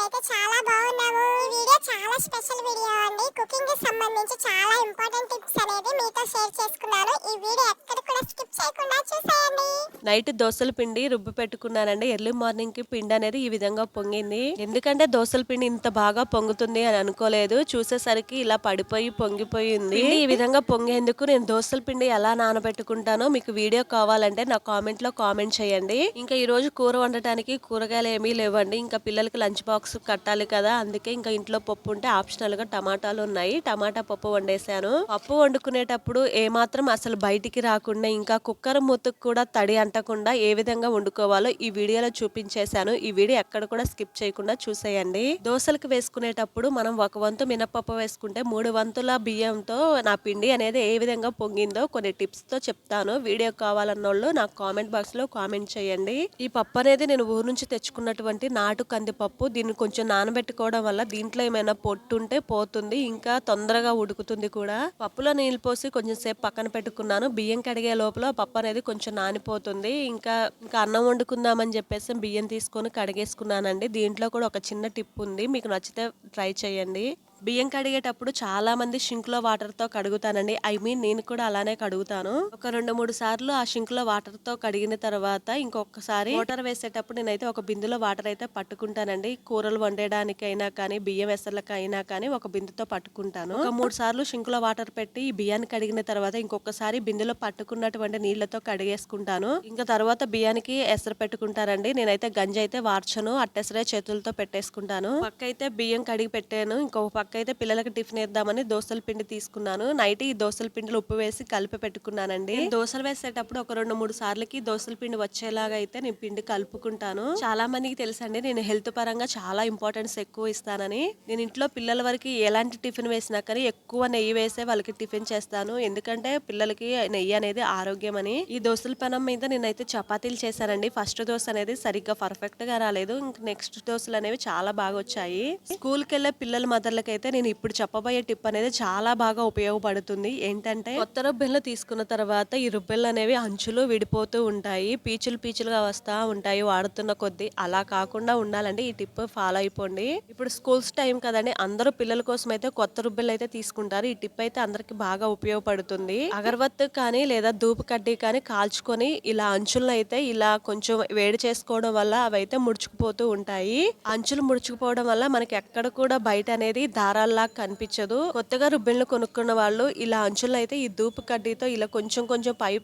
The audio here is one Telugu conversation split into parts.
మేమైతే చాలా బాగున్నాము. ఈ వీడియో చాలా స్పెషల్ వీడియో అండి. కుకింగ్ కి సంబంధించి చాలా ఇంపార్టెంట్ టిప్స్ అనేది మీతో షేర్ చేసుకున్నాను. ఈ వీడియో ఎక్కడ కూడా స్కిప్ చేయకుండా చూసేయండి. నైట్ దోసల పిండి రుబ్బి పెట్టుకున్నానండి. ఎర్లీ మార్నింగ్ కి పిండి అనేది ఈ విధంగా పొంగింది. ఎందుకంటే దోసల పిండి ఇంత బాగా పొంగుతుంది అని అనుకోలేదు. చూసేసరికి ఇలా పడిపోయి పొంగిపోయింది. ఈ విధంగా పొంగేందుకు నేను దోసల పిండి ఎలా నానబెట్టుకుంటానో మీకు వీడియో కావాలంటే నా కామెంట్ లో కామెంట్ చేయండి. ఇంకా ఈ రోజు కూర వండటానికి కూరగాయలు ఏమీ లేవండి. ఇంకా పిల్లలకి లంచ్ బాక్స్ కట్టాలి కదా, అందుకే ఇంకా ఇంట్లో పప్పు ఉంటే ఆప్షనల్ గా టమాటాలు ఉన్నాయి. టమాటా పప్పు వండేసాను. పప్పు వండుకునేటప్పుడు ఏమాత్రం అసలు బయటికి రాకుండా ఇంకా కుక్కర్ మూతకు కూడా తడి అంటకుండా ఏ విధంగా వండుకోవాలో ఈ వీడియోలో చూపించేశాను. ఈ వీడియో ఎక్కడ కూడా స్కిప్ చేయకుండా చూసేయండి. దోసలకు వేసుకునేటప్పుడు మనం ఒక వంతు మినపప్పు వేసుకుంటే 3 వంతుల బియ్యంతో నా పిండి అనేది ఏ విధంగా పొంగిందో కొన్ని టిప్స్ తో చెప్తాను. వీడియో కావాలన్నోళ్ళు నాకు కామెంట్ బాక్స్ లో కామెంట్ చేయండి. ఈ పప్పు అనేది నేను ఊరు నుంచి తెచ్చుకున్నటువంటి నాటు కందిపప్పు. దీన్ని కొంచెం నానబెట్టుకోవడం వల్ల దీంట్లో ఏమైనా పొట్టు ఉంటే పోతుంది, ఇంకా తొందరగా ఉడుకుతుంది కూడా. పప్పులో నీళ్ళు పోసి కొంచెం సేపు పక్కన పెట్టుకున్నాను. బియ్యం కడిగే లోపల పప్పు అనేది కొంచెం నానిపోతుంది. ఇంకా అన్నం వండుకుందామని చెప్పేసి బియ్యం తీసుకొని కడిగేసుకున్నానండి. దీంట్లో కూడా ఒక చిన్న టిప్ ఉంది, మీకు నచ్చితే ట్రై చేయండి. బియ్యం కడిగేటప్పుడు చాలా మంది షింక్ లో వాటర్ తో కడుగుతానండి. నేను కూడా అలానే కడుగుతాను. ఒక 2-3 సార్లు ఆ షింక్ లో వాటర్ తో కడిగిన తర్వాత ఇంకొకసారి వాటర్ వేసేటప్పుడు నేనైతే ఒక బిందులో వాటర్ అయితే పట్టుకుంటానండి. కూరలు వండడానికైనా కానీ బియ్యం వెసర్లకైనా కానీ ఒక బిందుతో పట్టుకుంటాను. ఒక 3 సార్లు షింక్ లో వాటర్ పెట్టి ఈ బియ్యాన్ని కడిగిన తర్వాత ఇంకొకసారి బిందులో పట్టుకున్నటువంటి నీళ్లతో కడిగేసుకుంటాను. ఇంకా తర్వాత బియ్యానికి ఎసరు పెట్టుకుంటారండి. నేనైతే గంజి అయితే వార్చను, అట్టెసరే చేతులతో పెట్టేసుకుంటాను. పక్క అయితే బియ్యం కడిగి పెట్టాను. ఇంకొక పక్క అయితే పిల్లలకి టిఫిన్ వేద్దామని దోసల పిండి తీసుకున్నాను. నైట్ ఈ దోసల పిండిలో ఉప్పు వేసి కలిపి పెట్టుకున్నానండి. దోసలు వేసేటప్పుడు ఒక 2-3 సార్లకి దోసల పిండి వచ్చేలాగా అయితే నేను పిండి కలుపుకుంటాను. చాలా మందికి తెలుసండి నేను హెల్త్ పరంగా చాలా ఇంపార్టెన్స్ ఎక్కువ ఇస్తానని. నేను ఇంట్లో పిల్లల వరకు ఎలాంటి టిఫిన్ వేసినా కానీ ఎక్కువ నెయ్యి వేసే వాళ్ళకి టిఫిన్ చేస్తాను. ఎందుకంటే పిల్లలకి నెయ్యి అనేది ఆరోగ్యం అని. ఈ దోసల పెనం మీద నేనైతే చపాతీలు చేశానండి. ఫస్ట్ దోశ అనేది సరిగ్గా పర్ఫెక్ట్ గా రాలేదు. నెక్స్ట్ దోశలు అనేవి చాలా బాగా వచ్చాయి. స్కూల్ కి వెళ్లే పిల్లల మదర్లకి అయితే నేను ఇప్పుడు చెప్పబోయే టిప్ అనేది చాలా బాగా ఉపయోగపడుతుంది. ఏంటంటే కొత్త రుబ్బెళ్ళు తీసుకున్న తర్వాత ఈ రుబ్బెళ్ళు అనేవి అంచులు విడిపోతూ ఉంటాయి, పీచులుగా వస్తా ఉంటాయి వాడుతున్న కొద్దీ. అలా కాకుండా ఉండాలండి. ఈ టిప్ ఫాలో అయిపోండి. ఇప్పుడు స్కూల్స్ టైం కదండి, అందరూ పిల్లల కోసం అయితే కొత్త రుబ్బెళ్ళు అయితే తీసుకుంటారు. ఈ టిప్ అయితే అందరికి బాగా ఉపయోగపడుతుంది. అగరబత్తు కానీ లేదా ధూపు కడ్డీ కానీ కాల్చుకొని ఇలా అంచులను అయితే ఇలా కొంచెం వేడి చేసుకోవడం వల్ల అవైతే ముడుచుకుపోతూ ఉంటాయి. అంచులు ముడుచుకుపోవడం వల్ల మనకి ఎక్కడ కూడా బయట అనేది దారాల్లా కనిపించదు. కొత్తగా రుబ్బెళ్ళు కొనుక్కున్న వాళ్ళు ఇలా అంచులను అయితే ఈ ధూపు కడ్డీతో ఇలా కొంచెం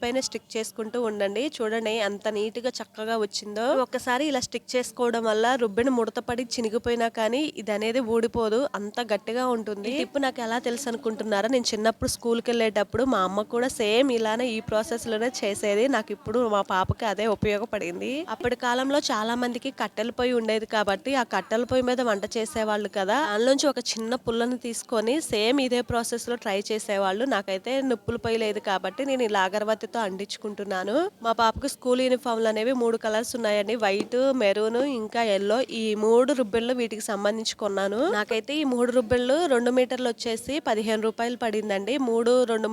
పైన స్టిక్ చేసుకుంటూ ఉండండి. చూడండి ఎంత నీట్ గా చక్కగా వచ్చిందో. ఒక్కసారి ఇలా స్టిక్ చేసుకోవడం వల్ల రుబ్బెను ముడతపడి చినిగిపోయినా కానీ ఇది అనేది ఊడిపోదు, అంత గట్టిగా ఉంటుంది. ఈ టిప్ నాకు ఎలా తెలుసు అనుకుంటున్నారా? నేను చిన్నప్పుడు స్కూల్ కి వెళ్ళేటప్పుడు మా అమ్మ కూడా సేమ్ ఇలానే ఈ ప్రాసెస్ లోనే చేసేది. నాకు ఇప్పుడు మా పాపకి అదే ఉపయోగపడింది. అప్పటి కాలంలో చాలా మందికి కట్టెల పొయ్యి ఉండేది కాబట్టి ఆ కట్టెల పొయ్యి మీద వంట చేసేవాళ్ళు కదా, అందులోంచి ఒక చిన్న పుల్లను తీసుకొని సేమ్ ఇదే ప్రాసెస్ లో ట్రై చేసేవాళ్ళు. నాకైతే నిప్పుల పొయ్యి లేదు కాబట్టి నేను ఇలా అగరబత్తితో అంటించుకుంటున్నాను. మా పాపకు స్కూల్ యూనిఫామ్లు అనేవి 3 కలర్స్ ఉన్నాయండి, వైట్, మెరూన్ ఇంకా ఎల్లో. ఈ 3 రుబ్బెళ్ళు వీటికి సంబంధించి కొన్నాను. నాకైతే ఈ 3 రుబ్బెళ్ళు 2 మీటర్లు వచ్చేసి 15 రూపాయలు పడిందండి. 2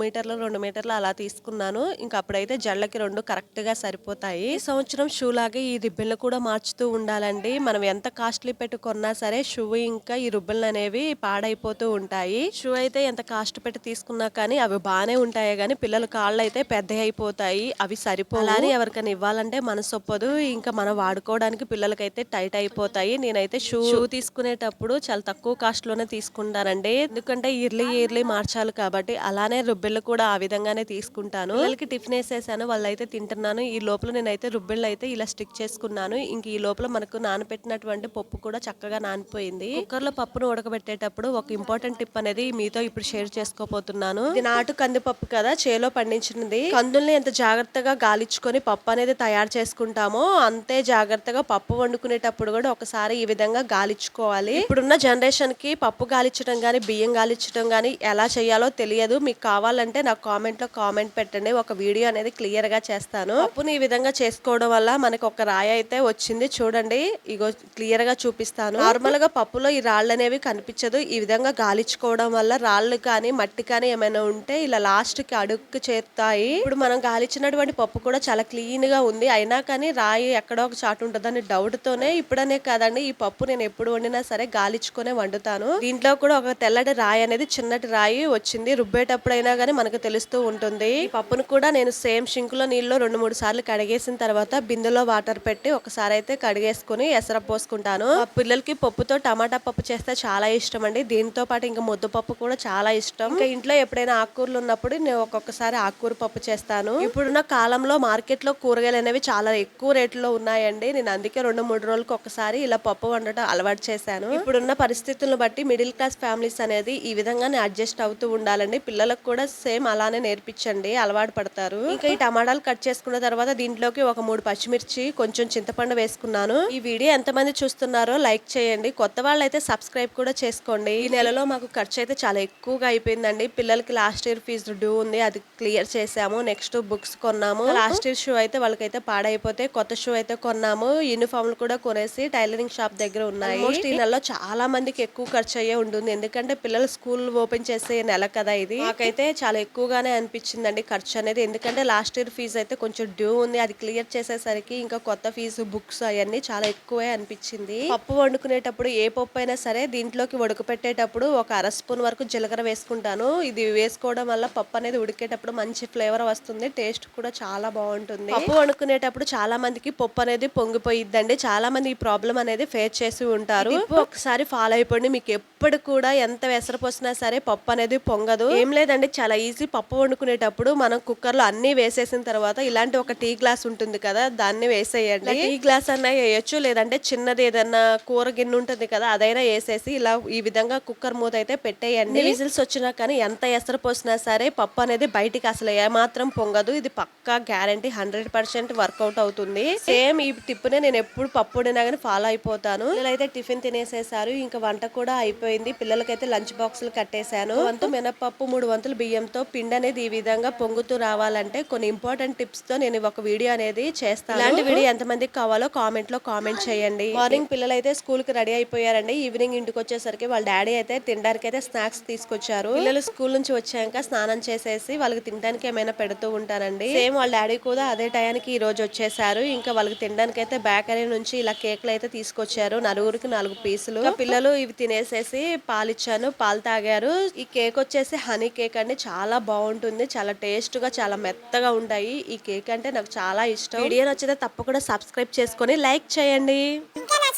మీటర్లు అలా తీసుకున్నాను. ఇంకా అప్పుడైతే జళ్ళకి 2 కరెక్ట్ గా సరిపోతాయి. ఈ సంవత్సరం షూ లాగే ఈ రిబ్బెళ్ళు కూడా మార్చుతూ ఉండాలండి. మనం ఎంత కాస్ట్లీ పెట్టుకున్నా సరే షూ ఇంకా ఈ రుబ్బెళ్ళు అనేవి పాడైపోతూ ఉంటాయి. షూ అయితే ఎంత కాస్ట్ పెట్టి తీసుకున్నా కానీ అవి బాగానే ఉంటాయి, కానీ పిల్లల కాళ్ళు అయితే పెద్ద అయిపోతాయి, అవి సరిపోవాలి. ఎవరికైనా ఇవ్వాలంటే మనసు ఒప్పదు. ఇంకా మనం వాడుకోవడానికి పిల్లలకైతే టైట్ అయిపోతాయి. నేనైతే షూ తీసుకునేటప్పుడు చాలా తక్కువ కాస్ట్ లోనే తీసుకుంటానండి, ఎందుకంటే ఇయర్లీ మార్చాలి కాబట్టి. అలానే రుబ్బెళ్ళు కూడా ఆ విధంగానే తీసుకుంటాను. పిల్లలకి టిఫిన్ వేసేసాను, వాళ్ళైతే తింటున్నాను. ఈ లోపల నేనైతే రుబ్బెళ్ళు అయితే ఇలా స్టిక్ చేసుకున్నాను. ఇంక ఈ లోపల మనకు నానబెట్టినటువంటి పప్పు కూడా చక్కగా నానిపోయింది. కుక్కర్ లో పప్పును ఉడకబెట్టేటప్పుడు ఒక ఇంపార్టెంట్ టిప్ అనేది మీతో ఇప్పుడు షేర్ చేసుకోబోతున్నాను. ఇది నాటు కందిపప్పు కదా, చేలో పండించినది. కందుల్ని ఎంత జాగ్రత్తగా గాలించుకొని పప్పు అనేది తయారు చేసుకుంటామో అంతే జాగ్రత్తగా పప్పు వండుకునేటప్పుడు కూడా ఒకసారి ఈ విధంగా గాలించుకోవాలి. ఇప్పుడున్న జనరేషన్ కి పప్పు గాలించడం గానీ బియ్యం గాలించడం గానీ ఎలా చేయాలో తెలియదు. మీకు కావాలంటే నాకు కామెంట్ లో కామెంట్ పెట్టండి, ఒక వీడియో అనేది క్లియర్ గా చేస్తాను. పప్పుని ఈ విధంగా చేసుకోవడం వల్ల మనకి ఒక రాయి అయితే వచ్చింది. చూడండి, ఇగో క్లియర్ గా చూపిస్తాను. నార్మల్ గా పప్పులో ఈ రాళ్ళు అనేవి కనిపించదు. ఈ విధంగా గాలించుకోవడం వల్ల రాళ్ళు కానీ మట్టి కానీ ఏమైనా ఉంటే ఇలా లాస్ట్ కి అడుక్కు చేరుతాయి. ఇప్పుడు మనం గాలిచ్చినటువంటి పప్పు కూడా చాలా క్లీన్ గా ఉంది. అయినా కానీ రాయి ఎక్కడో ఒక చాటు ఉంటుందని డౌట్ తోనే ఇప్పుడనే కాదండి ఈ పప్పు నేను ఎప్పుడు వండినా సరే గాలించుకునే వండుతాను. దీంట్లో కూడా ఒక తెల్లటి రాయి అనేది చిన్నటి రాయి వచ్చింది. రుబ్బేటప్పుడైనా గానీ మనకు తెలుస్తూ ఉంటుంది. ఈ పప్పును కూడా నేను సేమ్ షింక్ లో నీళ్ళు 2-3 సార్లు కడిగేసిన తర్వాత బిందెలో వాటర్ పెట్టి ఒకసారి అయితే కడిగేసుకుని ఎసర పోసుకుంటాను. ఆ పిల్లలకి పప్పుతో టమాటా పప్పు చేస్తే చాలా ఇష్టం అండి. దీంతో పాటు ఇంకా ముద్దపప్పు కూడా చాలా ఇష్టం. ఇంకా ఇంట్లో ఎప్పుడైనా ఆకుకూరలు ఉన్నప్పుడు నేను ఒక్కొక్కసారి ఆకుకూర పప్పు చేస్తాను. ఇప్పుడున్న కాలంలో మార్కెట్ లో కూరగాయలు అనేవి చాలా ఎక్కువ రేట్లో ఉన్నాయండి. నేను అందుకే 2-3 రోజులకు ఒకసారి ఇలా పప్పు వండటం అలవాటు చేశాను. ఇప్పుడున్న పరిస్థితులను బట్టి మిడిల్ క్లాస్ ఫ్యామిలీస్ అనేది ఈ విధంగానే అడ్జస్ట్ అవుతూ ఉండాలండి. పిల్లలకు కూడా సేమ్ అలానే నేర్పించండి, అలవాటు పడతారు. ఇంకా ఈ టమాటాలు కట్ చేసుకున్న తర్వాత దీంట్లోకి ఒక 3 పచ్చిమిర్చి కొంచెం చింతపండు వేసుకున్నాను. ఈ వీడియో ఎంతమంది చూస్తున్నారో లైక్ చేయండి. కొత్త వాళ్ళు అయితే సబ్స్క్రైబ్ కూడా చేసుకోండి. ఈ నెలలో మాకు ఖర్చు అయితే చాలా ఎక్కువగా అయిపోయిందండి. పిల్లలకి లాస్ట్ ఇయర్ ఫీజు డ్యూ ఉంది, అది క్లియర్ చేసాము. నెక్స్ట్ బుక్స్ కొన్నాము. లాస్ట్ ఇయర్ షూ అయితే వాళ్ళకైతే పాడైపోతే కొత్త షూ అయితే కొన్నాము. యూనిఫామ్లు కూడా కొనేసి టైలరింగ్ షాప్ దగ్గర ఉన్నాయి. ఈ నెలలో చాలా మందికి ఎక్కువ ఖర్చు అయ్యే ఉంటుంది. ఎందుకంటే పిల్లలు స్కూల్ ఓపెన్ చేసే నెల కదా ఇది. నాకైతే చాలా ఎక్కువగానే అనిపించిందండి ఖర్చు అనేది. ఎందుకంటే లాస్ట్ ఇయర్ ఫీజు అయితే కొంచెం డ్యూ ఉంది, అది క్లియర్ చేసేసరికి ఇంకా కొత్త ఫీజు బుక్స్ అవన్నీ చాలా ఎక్కువే అనిపించింది. పప్పు వండుకునేటప్పుడు ఏ పప్పు అయినా సరే దీంట్లోకి ఉడకపెట్టేటప్పుడు ఒక 1/2 స్పూన్ వరకు జీలకర్ర వేసుకుంటాను. ఇది వేసుకోవడం వల్ల పప్పు అనేది ఉడికేటప్పుడు మంచి ఫ్లేవర్ వస్తుంది, టేస్ట్ కూడా చాలా బాగుంటుంది. పప్పు వండుకునేటప్పుడు చాలా మందికి పప్పు అనేది పొంగిపోయిద్దండి. చాలా మంది ఈ ప్రాబ్లం అనేది ఫేస్ చేసి ఉంటారు. ఒకసారి ఫాలో అయిపోండి, మీకు ఎప్పుడు కూడా ఎంత వెసర పోసినా సరే పప్పు అనేది పొంగదు. ఏం లేదండి, చాలా ఈజీ. పప్పు వండుకునేటప్పుడు మనం కుక్కర్ లో అన్ని వేసేసిన తర్వాత ఇలాంటి ఒక టీ గ్లాస్ ఉంటుంది కదా, దాన్ని వేసేయండి. టీ గ్లాస్ అన్నా వేయొచ్చు, లేదంటే చిన్నది ఏదన్నా కూర గిన్నె ఉంటుంది కదా అదైనా వేసేసి ఇలా ఈ విధంగా కుక్కర్ మూత అయితే పెట్టేయండి. విజిల్స్ వచ్చినా కానీ ఎంత ఎసరు పోసినా సరే పప్పు అనేది బయటికి అసలు ఏమాత్రం పొంగదు. ఇది పక్కా గ్యారంటీ, 100% వర్కౌట్ అవుతుంది. సేమ్ ఈ టిప్ నే నేను ఎప్పుడు పప్పు వండినా కానీ ఫాలో అయిపోతాను. పిల్లలైతే టిఫిన్ తినేసేసారు, ఇంకా వంట కూడా అయిపోయింది. పిల్లలకైతే లంచ్ బాక్సులు కట్టేశాను. వంతు మినపప్పు 3 వంతులు బియ్యంతో పిండి అనేది ఈ విధంగా పొంగుతూ రావాలంటే కొన్ని ఇంపార్టెంట్ టిప్స్ తో నేను ఒక వీడియో అనేది చేస్తాను. ఇలాంటి వీడియో ఎంతమందికి కావాలో కామెంట్ లో కామెంట్ చేయండి. మార్నింగ్ పిల్లలైతే స్కూల్ కి రెడీ అయిపోయారండి. ఈవినింగ్ ఇంటికి వచ్చేసరికి వాళ్ళ డాడీ అయితే తినడానికి అయితే స్నాక్స్ తీసుకొచ్చారు. పిల్లలు స్కూల్ నుంచి వచ్చాక స్నానం చేసేసి వాళ్ళకి తినడానికి ఏమైనా పెడుతూ ఉంటారండి. సేమ్ వాళ్ళ డాడీ కూడా అదే టయానికి ఈ రోజు వచ్చేసారు. ఇంకా వాళ్ళకి తినడానికి అయితే బేకరీ నుంచి ఇలా కేక్లు అయితే తీసుకొచ్చారు. నలుగురికి 4 పీసులు. పిల్లలు ఇవి తినేసేసి పాలిచ్చాను, పాలు తాగారు. ఈ కేక్ వచ్చేసి హనీ కేక్ అండి, చాలా బాగుంటుంది, చాలా టేస్ట్ గా చాలా మెత్తగా ఉంటాయి. ఈ కేక్ అంటే నాకు చాలా ఇష్టం. వీడియో నచ్చితే తప్పకుండా సబ్స్క్రైబ్ చేసుకొని లైక్ చేయండి. ఇంకా నా